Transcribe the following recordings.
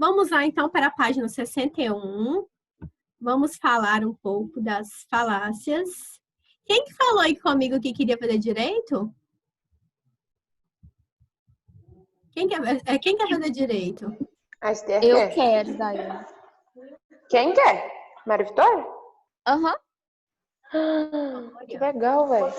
Vamos lá, então, para a página 61. Vamos falar um pouco das falácias. Quem que falou aí comigo que queria fazer direito? Quem quer fazer direito? A Esther Eu quer. quero, Daiane. Quem quer? Maria Vitória? Aham. Que legal, velho.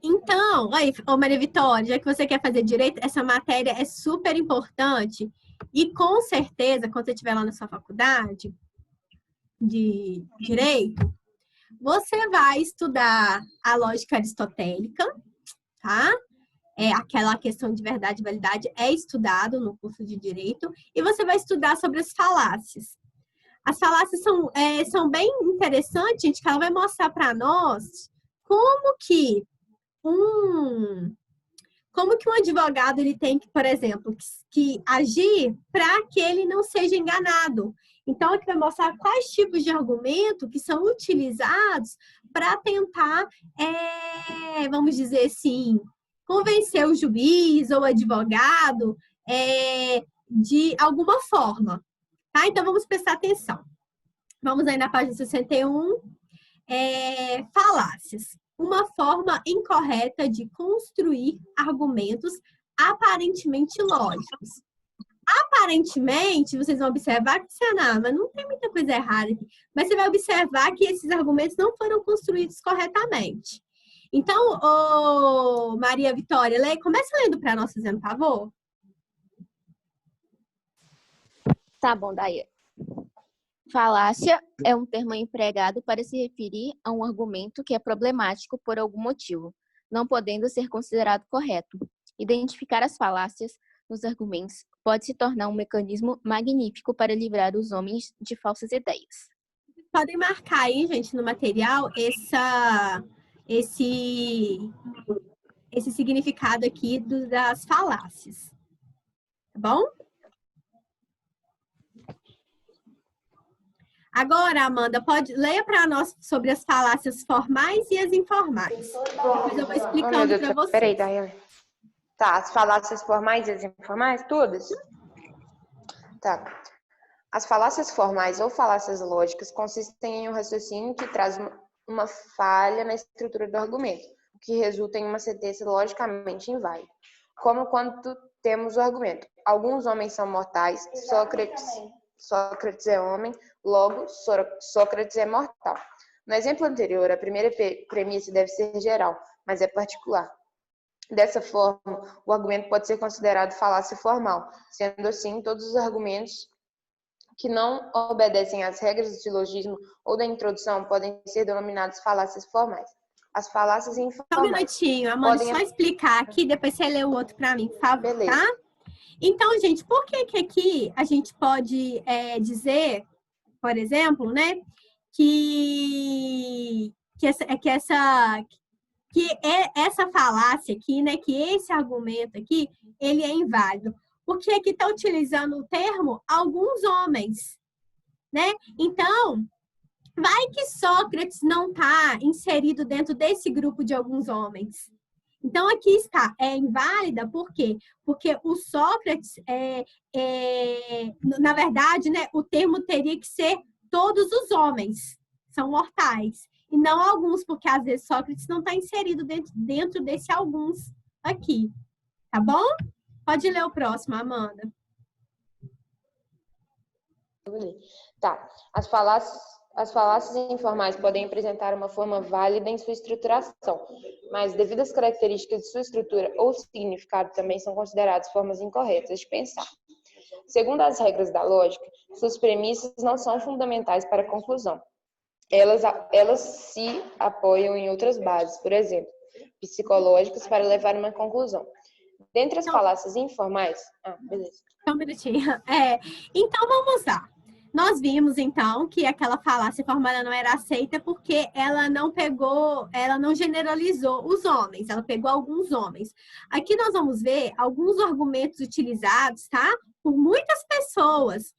Então, aí, Maria Vitória, já que você quer fazer direito, essa matéria é super importante. E com certeza, quando você estiver lá na sua faculdade de direito, você vai estudar a lógica aristotélica, tá? Aquela questão de verdade e validade é estudado no curso de direito. E você vai estudar sobre as falácias. As falácias são bem interessantes, gente, que ela vai mostrar para nós como que um advogado ele tem que, por exemplo, que agir para que ele não seja enganado. Então, aqui vai mostrar quais tipos de argumento que são utilizados para tentar, vamos dizer assim, convencer o juiz ou o advogado de alguma forma. Tá? Então, vamos prestar atenção. Vamos aí na página 61. Falácias. Uma forma incorreta de construir argumentos aparentemente lógicos. Aparentemente, vocês vão observar que, mas não tem muita coisa errada aqui, mas você vai observar que esses argumentos não foram construídos corretamente. Então, Maria Vitória, começa lendo para nós, fazendo favor. Tá bom, Daiane. Falácia é um termo empregado para se referir a um argumento que é problemático por algum motivo, não podendo ser considerado correto. Identificar as falácias nos argumentos pode se tornar um mecanismo magnífico para livrar os homens de falsas ideias. Podem marcar aí, gente, no material, esse significado aqui das falácias. Tá bom? Agora, Amanda, leia para nós sobre as falácias formais e as informais. Depois eu vou explicando para vocês. Peraí, Daiane. Tá, as falácias formais e as informais, todas? Tá. As falácias formais ou falácias lógicas consistem em um raciocínio que traz uma falha na estrutura do argumento, o que resulta em uma sentença logicamente inválida. Como quando temos o argumento: alguns homens são mortais, Sócrates é homem, logo Sócrates é mortal. No exemplo anterior, a primeira premissa deve ser geral, mas é particular. Dessa forma, o argumento pode ser considerado falácia formal. Sendo assim, todos os argumentos que não obedecem às regras do silogismo ou da introdução podem ser denominados falácias formais. As falácias informais... Só um minutinho, Amanda, só explicar aqui, depois você lê o outro para mim, por favor, beleza. Tá? Então, gente, por que aqui a gente pode dizer, por exemplo, né, que essa falácia aqui, né, que esse argumento aqui, ele é inválido? Porque aqui está utilizando o termo alguns homens, né? Então, vai que Sócrates não está inserido dentro desse grupo de alguns homens. Então, aqui está, é inválida, por quê? Porque o Sócrates, na verdade, né, o termo teria que ser todos os homens são mortais, e não alguns, porque às vezes Sócrates não está inserido dentro desse alguns aqui, tá bom? Pode ler o próximo, Amanda. Tá, as falácias informais podem apresentar uma forma válida em sua estruturação, mas devido às características de sua estrutura ou significado também são consideradas formas incorretas de pensar. Segundo as regras da lógica, suas premissas não são fundamentais para a conclusão. Elas se apoiam em outras bases, por exemplo, psicológicas, para levar a uma conclusão. Dentre as falácias informais... beleza. Só um minutinho. Então, vamos lá. Nós vimos, então, que aquela falácia formal não era aceita porque ela não generalizou os homens, ela pegou alguns homens. Aqui nós vamos ver alguns argumentos utilizados, tá? Por muitas pessoas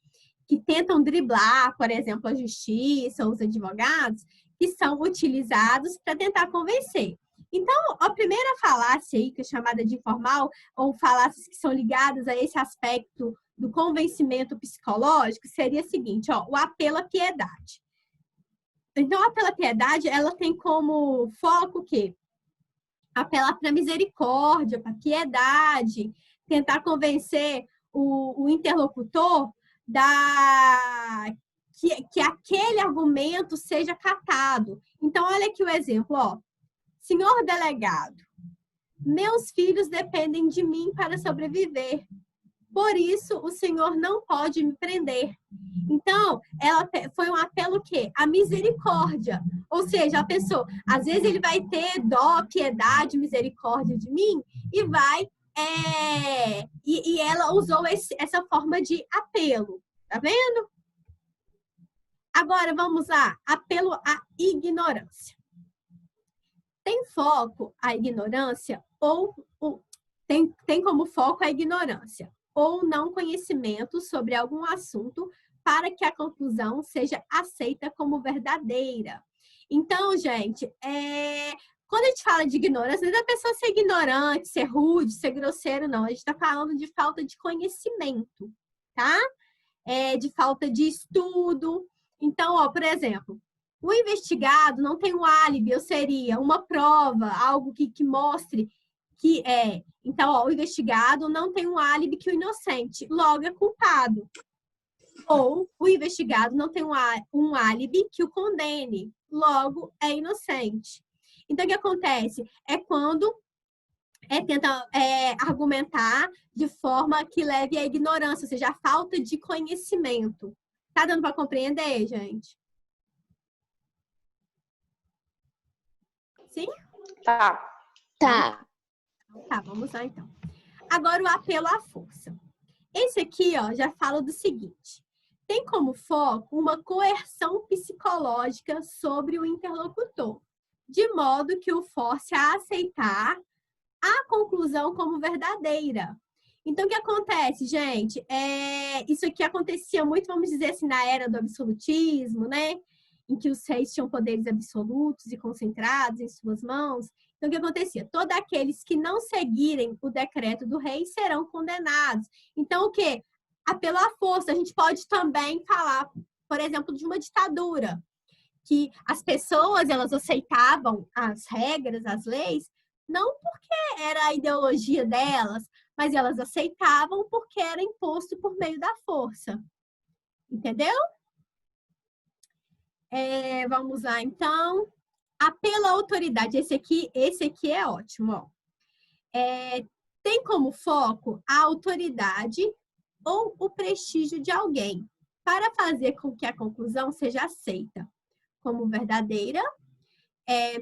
que tentam driblar, por exemplo, a justiça ou os advogados, que são utilizados para tentar convencer. Então, a primeira falácia aí, que é chamada de informal, ou falácias que são ligadas a esse aspecto do convencimento psicológico seria o seguinte, ó, o apelo à piedade. Então, o apelo à piedade, ela tem como foco o quê? Apelar para misericórdia, para piedade, tentar convencer o interlocutor que aquele argumento seja catado. Então, olha aqui o exemplo, ó. Senhor delegado, meus filhos dependem de mim para sobreviver. Por isso, o senhor não pode me prender. Então, ela foi um apelo o quê? A misericórdia. Ou seja, a pessoa, às vezes ele vai ter dó, piedade, misericórdia de mim e vai... E ela usou essa forma de apelo. Tá vendo? Agora, vamos lá. Apelo à ignorância. Tem foco a ignorância ou... Tem como foco a ignorância ou não conhecimento sobre algum assunto para que a conclusão seja aceita como verdadeira. Então, gente, quando a gente fala de ignorância, não é da pessoa ser ignorante, ser rude, ser grosseiro, não. A gente está falando de falta de conhecimento, tá? De falta de estudo. Então, ó, por exemplo, o investigado não tem um álibi, ou seria uma prova, algo que mostre que é. Então, ó, o investigado não tem um álibi que o inocente, logo é culpado. Ou o investigado não tem um álibi que o condene, logo é inocente. Então, o que acontece? É quando tenta argumentar de forma que leve à ignorância, ou seja, a falta de conhecimento. Tá dando para compreender, gente? Sim? Tá. Tá. Tá, vamos lá então. Agora o apelo à força. Esse aqui, ó, já fala do seguinte. Tem como foco uma coerção psicológica sobre o interlocutor, de modo que o force a aceitar a conclusão como verdadeira. Então, o que acontece, gente? Isso aqui acontecia muito, vamos dizer assim, na era do absolutismo, né? Em que os reis tinham poderes absolutos e concentrados em suas mãos. Então, o que acontecia? Todos aqueles que não seguirem o decreto do rei serão condenados. Então, o quê? Apelo à força. A gente pode também falar, por exemplo, de uma ditadura, que as pessoas, elas aceitavam as regras, as leis, não porque era a ideologia delas, mas elas aceitavam porque era imposto por meio da força. Entendeu? Vamos lá, então. Apelo à autoridade. Esse aqui é ótimo, ó. Tem como foco a autoridade ou o prestígio de alguém, para fazer com que a conclusão seja aceita como verdadeira,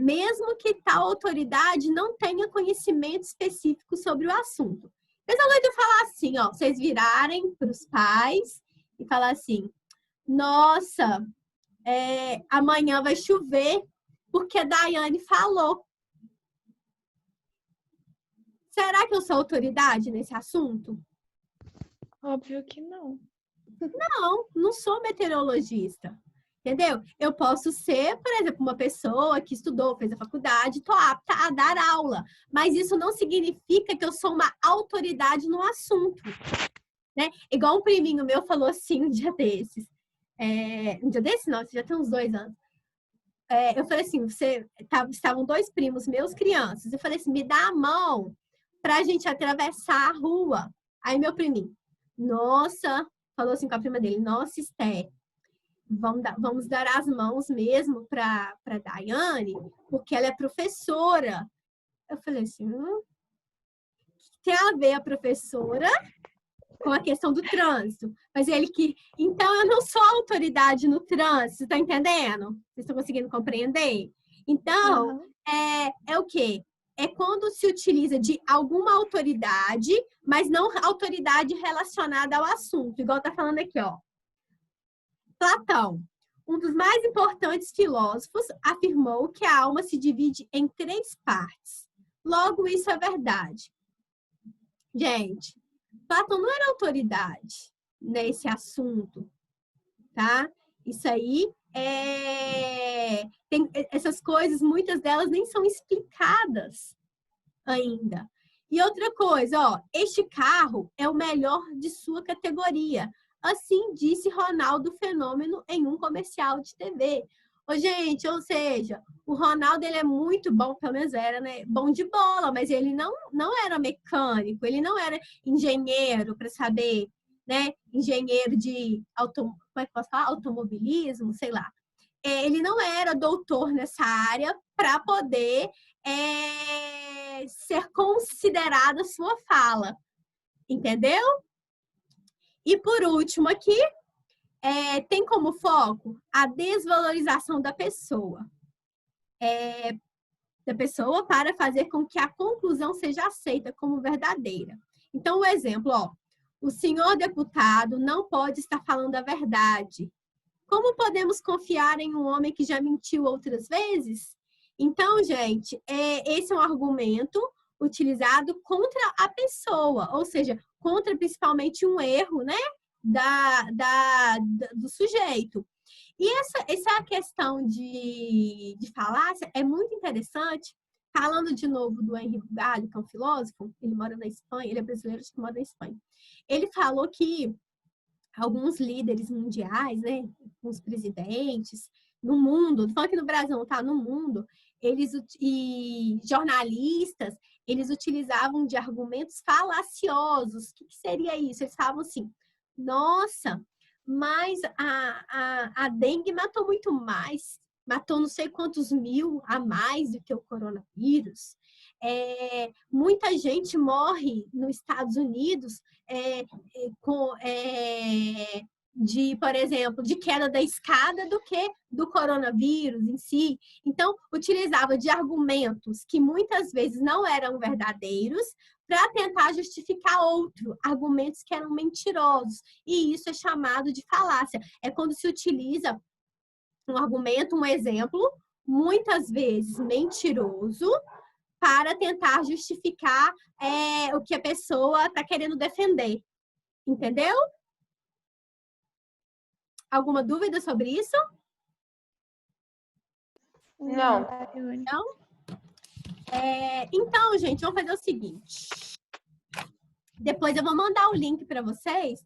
mesmo que tal autoridade não tenha conhecimento específico sobre o assunto. Mesma coisa de falar assim, ó, vocês virarem para os pais e falar assim, nossa, amanhã vai chover, porque a Daiane falou. Será que eu sou autoridade nesse assunto? Óbvio que não. Não sou meteorologista. Entendeu? Eu posso ser, por exemplo, uma pessoa que estudou, fez a faculdade, estou apta a dar aula. Mas isso não significa que eu sou uma autoridade no assunto. Né? Igual um priminho meu falou assim um dia desses. Um dia desses, não, já tem uns 2 anos. Eu falei assim, estavam 2 primos meus, crianças. Eu falei assim, me dá a mão pra gente atravessar a rua. Aí meu priminho, nossa, falou assim com a prima dele, nossa, Esther, vamos dar as mãos mesmo para Daiane, porque ela é professora. Eu falei assim, tem a ver a professora com a questão do trânsito. Mas então eu não sou autoridade no trânsito, tá entendendo? Vocês estão conseguindo compreender? Então, é o quê? É quando se utiliza de alguma autoridade, mas não autoridade relacionada ao assunto. Igual tá falando aqui, ó. Platão, um dos mais importantes filósofos, afirmou que a alma se divide em 3 partes. Logo, isso é verdade. Gente, Platão não era autoridade nesse assunto, tá? Isso aí essas coisas, muitas delas nem são explicadas ainda. E outra coisa, ó, este carro é o melhor de sua categoria. Assim disse Ronaldo Fenômeno em um comercial de TV. Ô, gente, ou seja, o Ronaldo ele é muito bom, pelo menos era, né? Bom de bola, mas ele não era mecânico, ele não era engenheiro para saber, né? Engenheiro de como é que posso falar? Automobilismo, sei lá. Ele não era doutor nessa área para poder ser considerada sua fala, entendeu? E por último aqui, tem como foco a desvalorização da pessoa. Da pessoa para fazer com que a conclusão seja aceita como verdadeira. Então, o exemplo, ó, o senhor deputado não pode estar falando a verdade. Como podemos confiar em um homem que já mentiu outras vezes? Então, gente, esse é um argumento utilizado contra a pessoa, ou seja, contra principalmente um erro, né, do sujeito. E essa questão de falácia é muito interessante. Falando de novo do Henri Galho, que é um filósofo, ele mora na Espanha, ele é brasileiro, que mora na Espanha. Ele falou que alguns líderes mundiais, né, os presidentes, no mundo, não falando que no Brasil não tá, no mundo, e jornalistas, eles utilizavam de argumentos falaciosos. O que seria isso? Eles falavam assim, nossa, mas a dengue matou muito mais, matou não sei quantos mil a mais do que o coronavírus. Muita gente morre nos Estados Unidos por exemplo, de queda da escada do que do coronavírus em si. Então, utilizava de argumentos que muitas vezes não eram verdadeiros para tentar justificar argumentos que eram mentirosos. E isso é chamado de falácia. É quando se utiliza um argumento, um exemplo, muitas vezes mentiroso, para tentar justificar o que a pessoa está querendo defender. Entendeu? Alguma dúvida sobre isso? Não. Não? Então, gente, vamos fazer o seguinte. Depois eu vou mandar o link para vocês.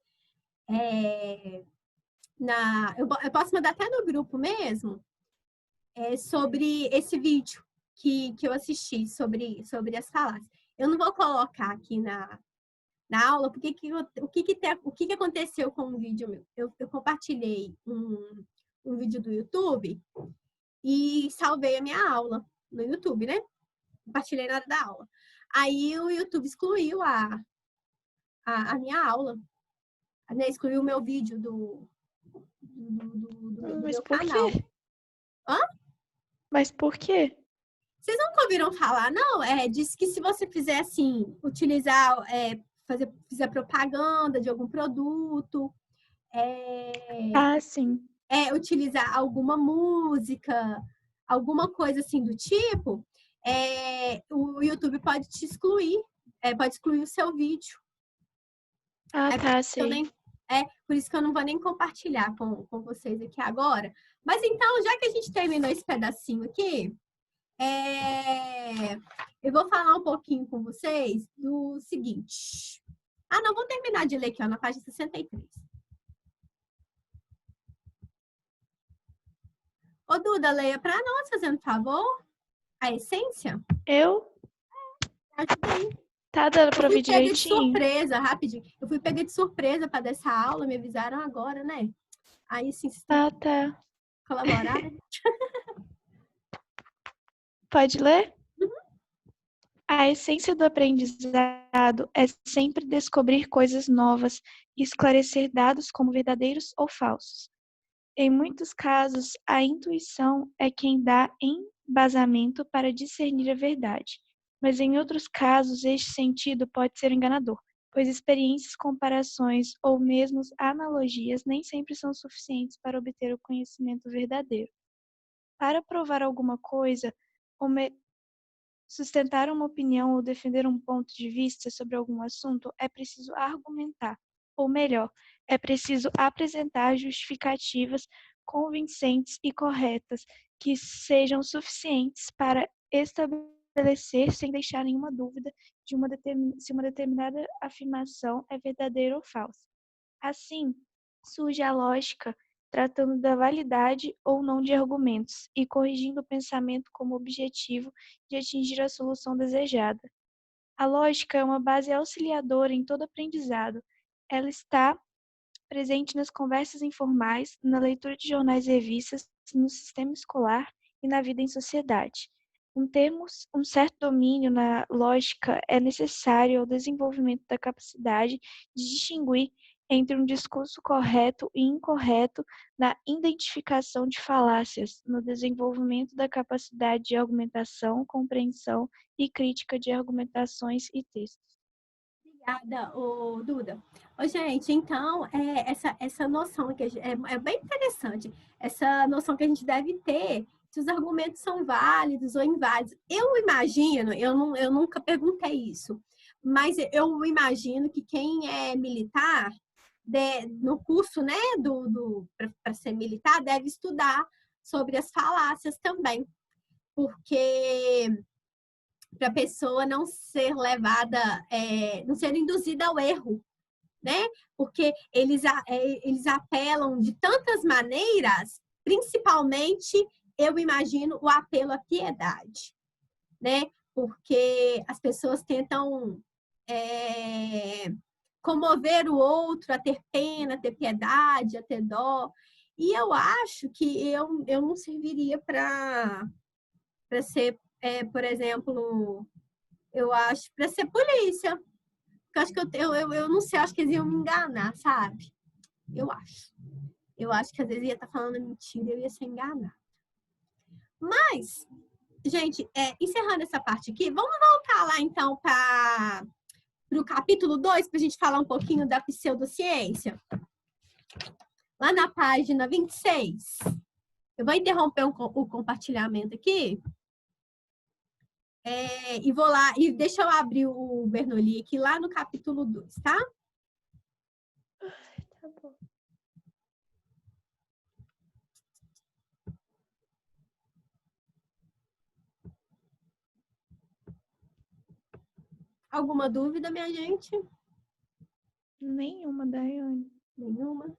Eu posso mandar até no grupo mesmo, sobre esse vídeo que eu assisti sobre as falácias. Eu não vou colocar aqui na aula, porque o que aconteceu com o vídeo meu? Eu compartilhei um vídeo do YouTube e salvei a minha aula no YouTube, né? Compartilhei na hora da aula. Aí o YouTube excluiu a minha aula, né? Excluiu o meu vídeo do meu canal. Quê? Hã? Mas por quê? Vocês nunca ouviram falar, não? Diz que se você fizer assim, fizer propaganda de algum produto, Ah, sim. utilizar alguma música, alguma coisa assim do tipo, o YouTube pode te excluir, pode excluir o seu vídeo. Ah, tá, sei. Por isso que eu não vou nem compartilhar com vocês aqui agora. Mas então, já que a gente terminou esse pedacinho aqui, eu vou falar um pouquinho com vocês do seguinte. Não, vou terminar de ler aqui, ó, na página 63. Ô, Duda, leia para nós, fazendo favor, a essência. Eu? Ajudei. Tá dando pra ouvir direitinho? Eu fui pega de surpresa, rapidinho. Eu fui pega de surpresa para dessa aula, me avisaram agora, né? Aí, sim, vocês Ah, tá. colaborar, né? Pode ler? Uhum. A essência do aprendizado é sempre descobrir coisas novas e esclarecer dados como verdadeiros ou falsos. Em muitos casos, a intuição é quem dá embasamento para discernir a verdade, mas em outros casos este sentido pode ser enganador, pois experiências, comparações ou mesmo analogias nem sempre são suficientes para obter o conhecimento verdadeiro. Para provar alguma coisa, sustentar uma opinião ou defender um ponto de vista sobre algum assunto, é preciso argumentar, ou melhor, é preciso apresentar justificativas convincentes e corretas que sejam suficientes para estabelecer, sem deixar nenhuma dúvida, se uma determinada afirmação é verdadeira ou falsa. Assim, surge a lógica, tratando da validade ou não de argumentos e corrigindo o pensamento como objetivo de atingir a solução desejada. A lógica é uma base auxiliadora em todo aprendizado. Ela está presente nas conversas informais, na leitura de jornais e revistas, no sistema escolar e na vida em sociedade. Um certo domínio na lógica é necessário ao desenvolvimento da capacidade de distinguir entre um discurso correto e incorreto, na identificação de falácias, no desenvolvimento da capacidade de argumentação, compreensão e crítica de argumentações e textos. Obrigada, Duda. Gente, então, essa noção que é bem interessante, essa noção que a gente deve ter se os argumentos são válidos ou inválidos. Eu imagino, eu nunca perguntei isso, mas eu imagino que quem é militar, no curso, né, para ser militar, deve estudar sobre as falácias também, porque para a pessoa não ser levada, não ser induzida ao erro, né? Porque eles apelam de tantas maneiras, principalmente, eu imagino, o apelo à piedade, né? Porque as pessoas tentam comover o outro, a ter pena, a ter piedade, a ter dó. E eu acho que eu não serviria para ser, por exemplo, eu acho, para ser polícia. Porque eu acho que eu não sei, acho que eles iam me enganar, sabe? Eu acho. Eu acho que às vezes ia estar falando mentira e eu ia ser enganada. Mas, gente, encerrando essa parte aqui, vamos voltar lá então para o capítulo 2, para a gente falar um pouquinho da pseudociência. Lá na página 26. Eu vou interromper o compartilhamento aqui. E vou lá, e deixa eu abrir o Bernoulli aqui lá no capítulo 2, tá? Tá bom. Alguma dúvida, minha gente? Nenhuma, Daiane. Nenhuma?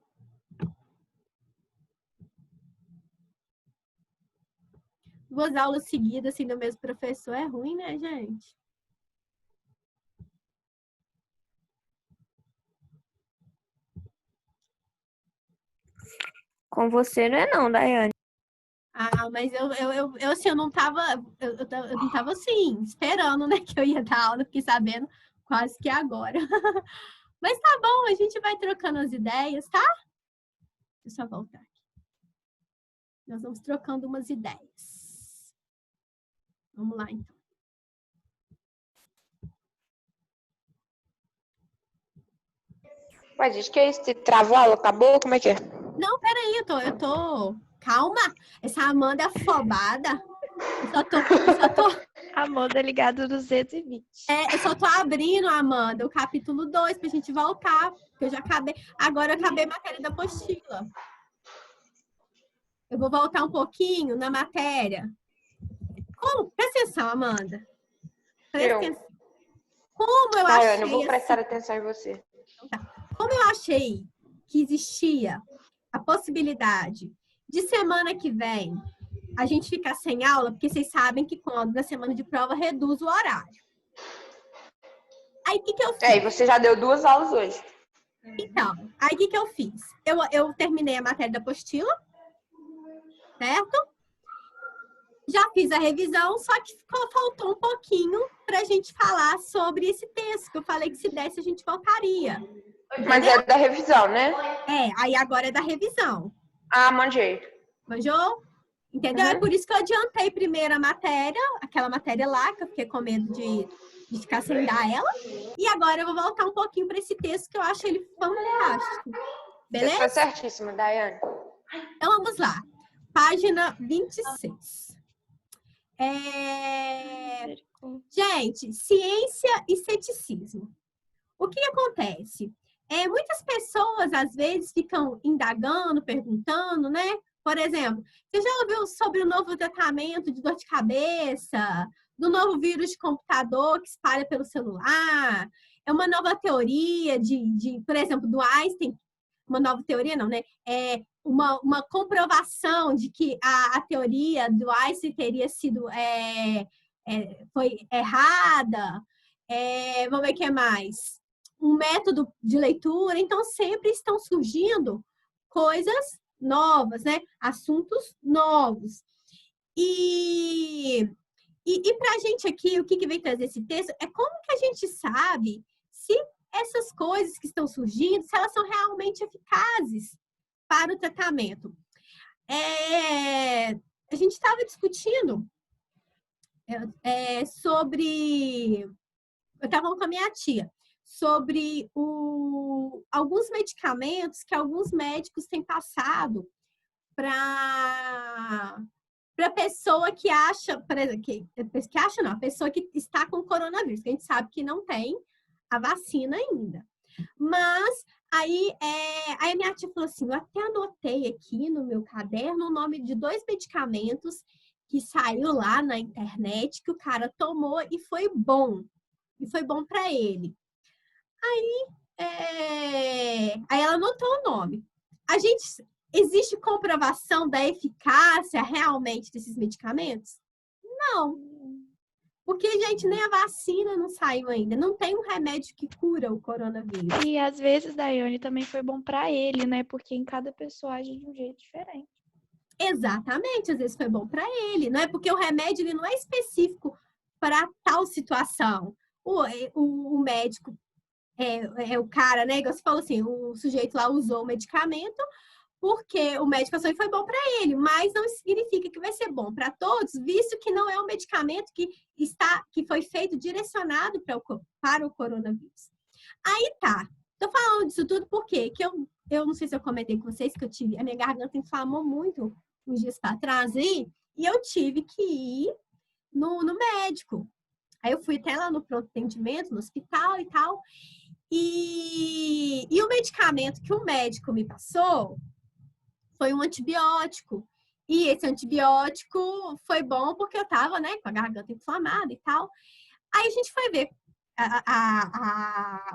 Duas aulas seguidas, assim, do mesmo professor é ruim, né, gente? Com você não é não, Daiane. Ah, mas assim, eu não tava assim, esperando, né, que eu ia dar aula, fiquei sabendo quase que agora. Mas tá bom, a gente vai trocando as ideias, tá? Deixa eu só voltar aqui. Nós vamos trocando umas ideias. Vamos lá, então. Ué, gente, que é isso? Você travou a aula? Acabou? Como é que é? Não, peraí, eu tô... Calma, essa Amanda é afobada. Eu só tô... Amanda ligado 220. Eu só tô abrindo, Amanda, o capítulo 2 pra gente voltar. Porque eu já acabei... Agora eu acabei a matéria da apostila. Eu vou voltar um pouquinho na matéria. Presta atenção, Amanda. Presta atenção. Como eu achei... Daiane, eu vou prestar atenção em você. Como eu achei que existia a possibilidade de semana que vem a gente ficar sem aula, porque vocês sabem que quando na semana de prova reduz o horário. Aí o que eu fiz? E você já deu 2 aulas hoje. Então, aí o que eu fiz? Eu terminei a matéria da apostila, certo? Já fiz a revisão, só que faltou um pouquinho para a gente falar sobre esse texto, que eu falei que se desse a gente voltaria. Mas é da revisão, né? Aí agora é da revisão. Ah, manjei. Manjou? Entendeu? É por isso que eu adiantei primeiro a matéria, aquela matéria lá, que eu fiquei com medo de ficar sem dar ela. E agora eu vou voltar um pouquinho para esse texto, que eu acho ele fantástico. Beleza? Você foi certíssima, Daiane. Então vamos lá. Página 26. Gente, ciência e ceticismo. O que acontece? Muitas pessoas, às vezes, ficam indagando, perguntando, né? Por exemplo, você já ouviu sobre o novo tratamento de dor de cabeça, do novo vírus de computador que espalha pelo celular. É uma nova teoria por exemplo, do Einstein. Uma nova teoria, não, né? É uma comprovação de que a teoria do Einstein teria sido foi errada. Vamos ver o que mais. Um método de leitura. Então, sempre estão surgindo coisas novas, né? Assuntos novos. E para a gente aqui, o que vem trazer esse texto é como que a gente sabe se essas coisas que estão surgindo, se elas são realmente eficazes para o tratamento. A gente estava discutindo sobre... Eu estava falando com a minha tia sobre alguns medicamentos que alguns médicos têm passado para a pessoa que acha, que acha não, a pessoa que está com coronavírus, que a gente sabe que não tem a vacina ainda. Mas aí a minha tia falou assim, eu até anotei aqui no meu caderno o nome de 2 medicamentos que saiu lá na internet, que o cara tomou e foi bom. E foi bom para ele. Aí ela anotou o nome. Existe comprovação da eficácia realmente desses medicamentos? Não. Porque, gente, nem a vacina não saiu ainda. Não tem um remédio que cura o coronavírus. E às vezes, Daiane, também foi bom para ele, né? Porque em cada pessoa age de um jeito diferente. Exatamente, às vezes foi bom para ele. Não é porque o remédio ele não é específico para tal situação. O médico o cara, né? Igual você falou assim, o sujeito lá usou o medicamento porque o médico passou e foi bom para ele, mas não significa que vai ser bom para todos, visto que não é um medicamento que foi feito direcionado para o coronavírus. Aí tá. Tô falando disso tudo porque eu não sei se eu comentei com vocês que a minha garganta inflamou muito uns dias para trás e eu tive que ir no médico. Aí eu fui até lá no pronto atendimento, no hospital e tal. E o medicamento que o médico me passou foi um antibiótico. E esse antibiótico foi bom porque eu tava, né, com a garganta inflamada e tal. Aí a gente foi ver.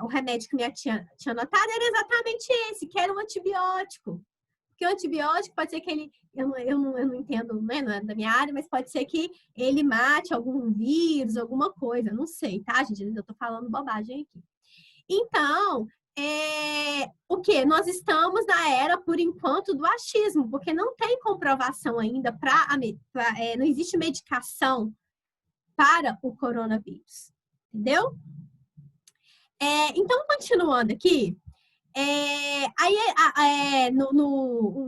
O remédio que minha tia tinha anotado era exatamente esse, que era um antibiótico. Porque o antibiótico pode ser que ele... Eu não entendo, né, não é da minha área, mas pode ser que ele mate algum vírus, alguma coisa. Não sei, tá, gente? Eu tô falando bobagem aqui. Então, o que? Nós estamos na era, por enquanto, do achismo, porque não tem comprovação ainda não existe medicação para o coronavírus. Entendeu? Então, continuando aqui,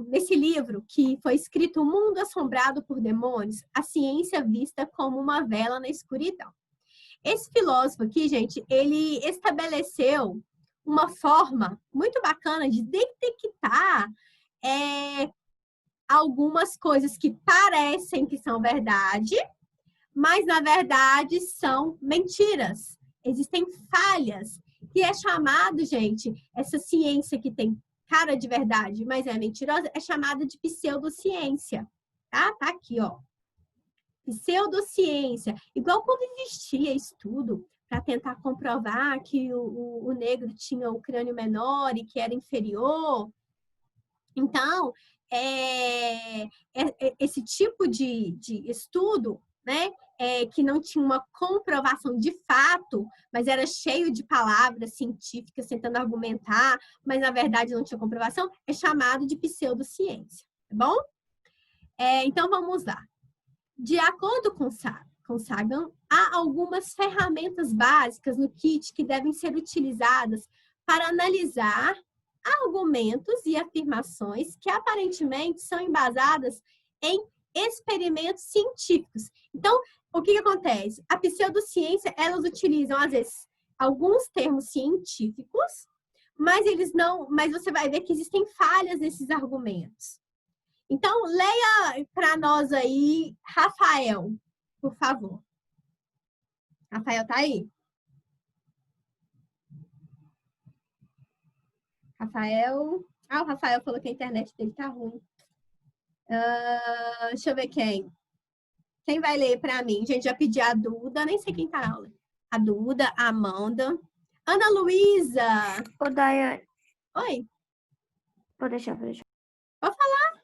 nesse livro que foi escrito O Mundo Assombrado por Demônios, a ciência vista como uma vela na escuridão. Esse filósofo aqui, gente, ele estabeleceu uma forma muito bacana de detectar algumas coisas que parecem que são verdade, mas, na verdade, são mentiras. Existem falhas, que é chamado, gente, essa ciência que tem cara de verdade, mas é mentirosa, é chamada de pseudociência. Tá aqui, ó. Pseudociência. Igual quando existia estudo para tentar comprovar que o negro tinha o crânio menor e que era inferior. Então, esse tipo de estudo, né, que não tinha uma comprovação de fato, mas era cheio de palavras científicas tentando argumentar, mas na verdade não tinha comprovação, é chamado de pseudociência, tá bom? Então, vamos lá. De acordo com Sagan, há algumas ferramentas básicas no kit que devem ser utilizadas para analisar argumentos e afirmações que aparentemente são embasadas em experimentos científicos. Então, o que acontece? A pseudociência, elas utilizam, às vezes, alguns termos científicos, mas você vai ver que existem falhas nesses argumentos. Então, leia para nós aí, Rafael, por favor. Rafael, tá aí? Rafael... o Rafael falou que a internet dele tá ruim. Deixa eu ver quem. Quem vai ler para mim? Gente, já pedi a Duda, nem sei quem tá na aula. A Duda, a Amanda. Ana Luísa! Ô, Daiane, Oi, vou deixar, vou deixar. pode falar?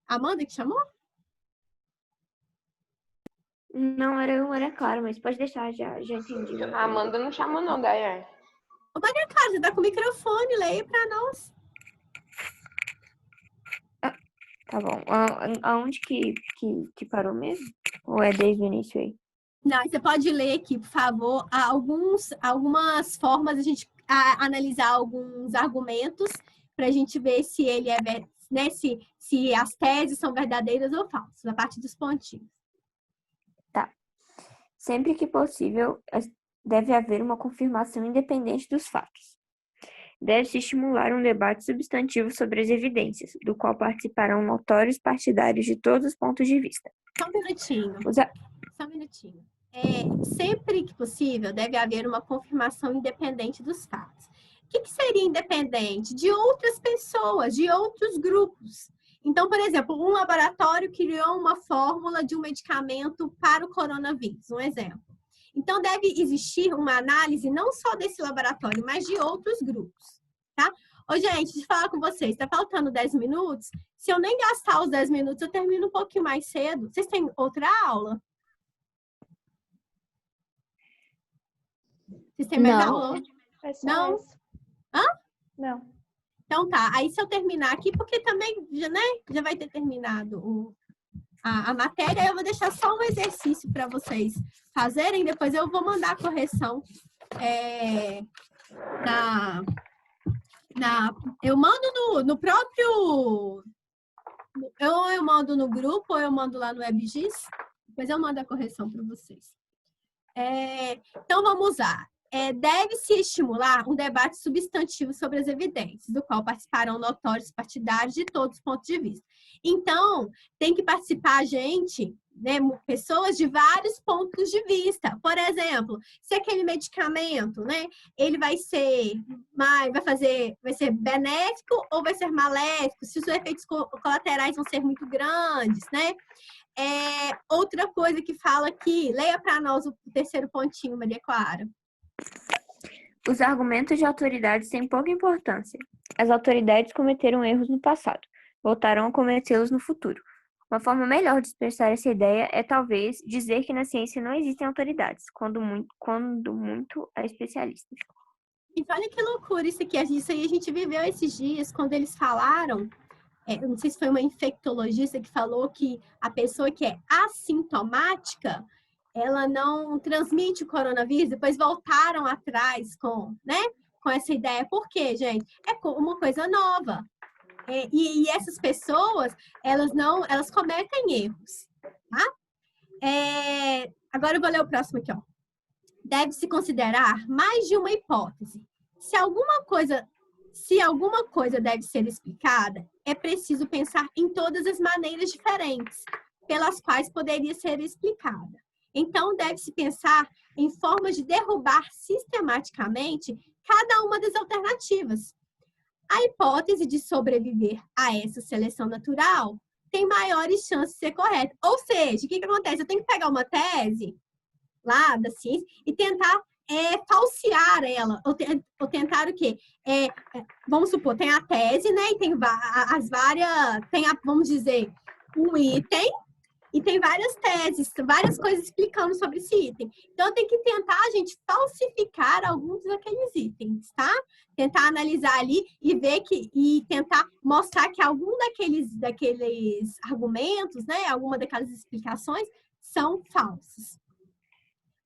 Amanda que chamou? Não, era claro, mas pode deixar, já entendi. A Amanda não chamou não, Daiane. Ô, Maria Clara, você tá com o microfone, leia para nós. Tá bom. Aonde que parou mesmo? Ou é desde o início aí? Não, você pode ler aqui, por favor, algumas formas de a gente analisar alguns argumentos para a gente ver se ele é, né, se as teses são verdadeiras ou falsas, a partir dos pontinhos. Sempre que possível, deve haver uma confirmação independente dos fatos. Deve-se estimular um debate substantivo sobre as evidências, do qual participarão notórios partidários de todos os pontos de vista. Só um minutinho. Usa- Só um minutinho. Sempre que possível, deve haver uma confirmação independente dos fatos. O que seria independente? De outras pessoas, de outros grupos. Então, por exemplo, um laboratório criou uma fórmula de um medicamento para o coronavírus, um exemplo. Então, deve existir uma análise não só desse laboratório, mas de outros grupos, tá? Ô, gente, deixa eu falar com vocês. Tá faltando 10 minutos. Se eu nem gastar os 10 minutos, eu termino um pouquinho mais cedo. Vocês têm outra aula? Vocês têm mais Não. aula? É só Não? essa. Hã? Não. Então tá. Aí se eu terminar aqui, porque também já vai ter terminado a matéria, eu vou deixar só um exercício para vocês fazerem. Depois eu vou mandar a correção eu mando no próprio... Eu mando no grupo ou eu mando lá no WebGIS. Depois eu mando a correção para vocês. Então, vamos lá. Deve-se estimular um debate substantivo sobre as evidências, do qual participarão notórios partidários de todos os pontos de vista. Então, tem que participar gente, né, pessoas de vários pontos de vista. Por exemplo, se aquele medicamento, né, ele vai ser benéfico ou vai ser maléfico, se os efeitos colaterais vão ser muito grandes, né? Outra coisa que fala aqui, leia para nós o terceiro pontinho, Maria Clara. Os argumentos de autoridades têm pouca importância. As autoridades cometeram erros no passado, voltarão a cometê-los no futuro. Uma forma melhor de expressar essa ideia é talvez dizer que na ciência não existem autoridades, quando muito é especialistas. E olha que loucura isso aqui. Isso aí a gente viveu esses dias, quando eles falaram, eu não sei se foi uma infectologista que falou que a pessoa que é assintomática, ela não transmite o coronavírus, depois voltaram atrás com essa ideia. Por quê, gente? É uma coisa nova. E essas pessoas, elas cometem erros, tá? Agora eu vou ler o próximo aqui, ó. Deve-se considerar mais de uma hipótese. Se alguma coisa deve ser explicada, é preciso pensar em todas as maneiras diferentes pelas quais poderia ser explicada. Então, deve-se pensar em formas de derrubar sistematicamente cada uma das alternativas. A hipótese de sobreviver a essa seleção natural tem maiores chances de ser correta. Ou seja, o que acontece? Eu tenho que pegar uma tese lá da ciência e tentar falsear ela. Ou tentar o quê? Vamos supor, tem a tese, né? E tem as várias... vamos dizer, um item... E tem várias teses, várias coisas explicando sobre esse item. Então, tem que tentar, gente, falsificar alguns daqueles itens, tá? Tentar analisar ali e tentar mostrar que algum daqueles argumentos, né? Alguma daquelas explicações são falsas.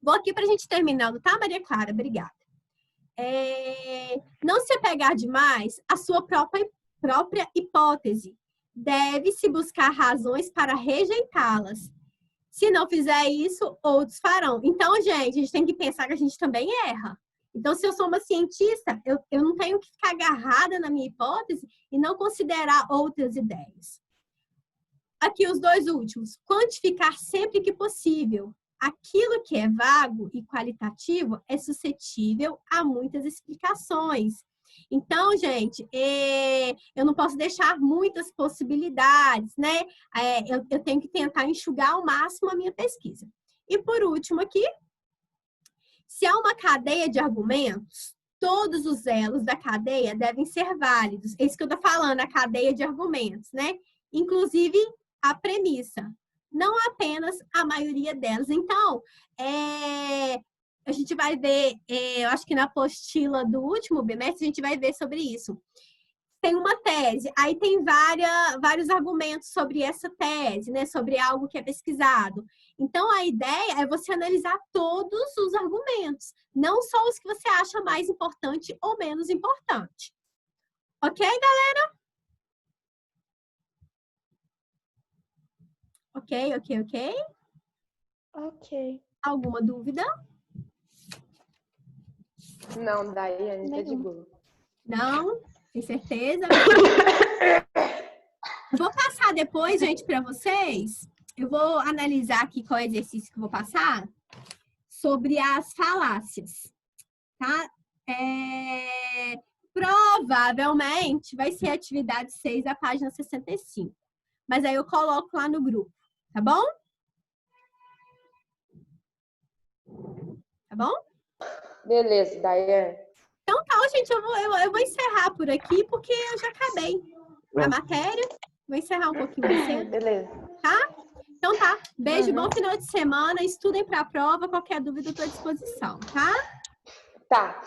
Vou aqui para a gente terminando, tá, Maria Clara? Obrigada. Não se apegar demais à sua própria hipótese. Deve-se buscar razões para rejeitá-las. Se não fizer isso, outros farão. Então, gente, a gente tem que pensar que a gente também erra. Então, se eu sou uma cientista, eu não tenho que ficar agarrada na minha hipótese e não considerar outras ideias. Aqui, os dois últimos. Quantificar sempre que possível. Aquilo que é vago e qualitativo é suscetível a muitas explicações. Então, gente, eu não posso deixar muitas possibilidades, né? Eu tenho que tentar enxugar ao máximo a minha pesquisa. E por último aqui, se há uma cadeia de argumentos, todos os elos da cadeia devem ser válidos. É isso que eu estou falando, a cadeia de argumentos, né? Inclusive a premissa, não apenas a maioria delas. Então, a gente vai ver, eu acho que na apostila do último bimestre, a gente vai ver sobre isso. Tem uma tese, aí tem vários argumentos sobre essa tese, né? Sobre algo que é pesquisado. Então, a ideia é você analisar todos os argumentos, não só os que você acha mais importante ou menos importante. Ok, galera? Ok. Ok. Alguma dúvida? Não, Daiane, tá de boa. Não? Tem certeza? Vou passar depois, gente, para vocês. Eu vou analisar aqui qual é o exercício que eu vou passar sobre as falácias, tá? Provavelmente vai ser a atividade 6, a página 65. Mas aí eu coloco lá no grupo, tá bom? Tá bom? Beleza, Daiane. Então tá, gente, eu vou encerrar por aqui, porque eu já acabei a matéria. Vou encerrar um pouquinho mais cedo. Beleza. Tá? Então tá. Beijo, bom final de semana. Estudem para a prova. Qualquer dúvida, eu estou à disposição, tá? Tá.